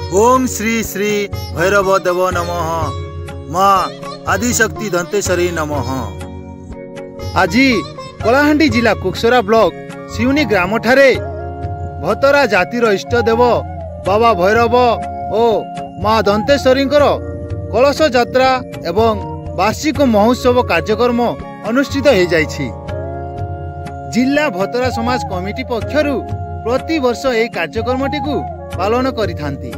ओम श्री श्री भैरव देव नमः। माँ आदिशक्ति दंतेश्वरी नमः। आज कलाहांडी जिला कुक्सरा ब्लॉक सिउनी ग्राम ठारे भतरा जातिर इष्टदेव बाबा भैरव और माँ दंतेश्वरी कलश यात्रा एवं वार्षिक महोत्सव कार्यक्रम अनुष्ठित हो जाइछि। जिला भतरा समाज कमिटी पक्षरु प्रति वर्ष यह कार्यक्रमटी को पालन करिथांती।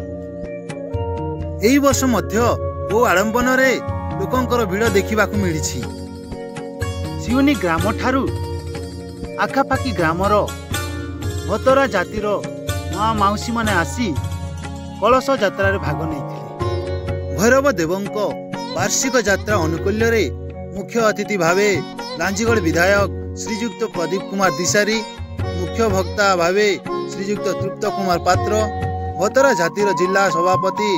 एही वर्ष मध्य बहु आडंबन रे लोकंकर भिड़ देखा मिली। सिउनी ग्राम ठारू आखापाखी ग्रामर भतरा जातिर माँ माउसी माने आसी कलश यात्रा भाग नहीं। भैरव देवंको वार्षिक यात्रा अनुकूल्य रे मुख्य अतिथि भावे लांजीगढ़ विधायक श्रीजुक्त प्रदीप कुमार दिशारी, मुख्य वक्ता भावे श्रीजुक्त तृप्त कुमार पात्र, भतरा जातिर जिला सभापति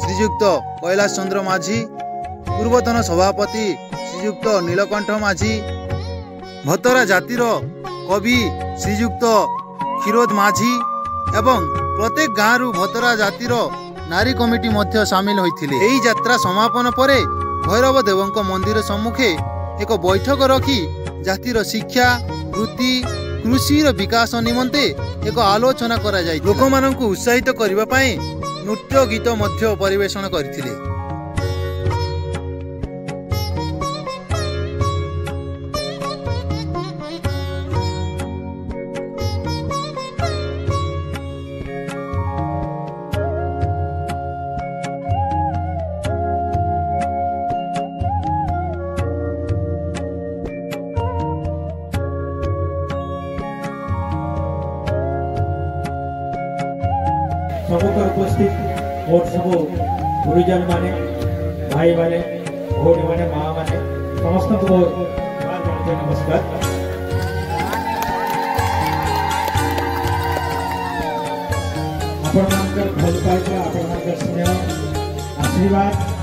श्रीजुक्त कैलाश चंद्र माझी, पूर्वतन सभापति श्रीजुक्त नीलकंठ माझी, भतरा जातिर कवि श्रीजुक्त क्षीरोद माझी एवं प्रत्येक गाँव भतरा जातिर नारी कमिटी मध्य सामिल होइथिले। एही यात्रा समापन परे भैरव देवंक मंदिर सम्मुखे एक बैठक रखी जातिर शिक्षा वृत्ति कृषि विकास निमंते एक आलोचना करा जाय। लोक माननकु उत्साहित करिबा पई नृत्य गीत मध्य परिवेषण करथिले। सबको उपस्थित और सब गुरुजन माने भाई माने भौणी माने माँ माने समस्त को नमस्कार। आपण भल पाइबा आपण स्नेह आशीर्वाद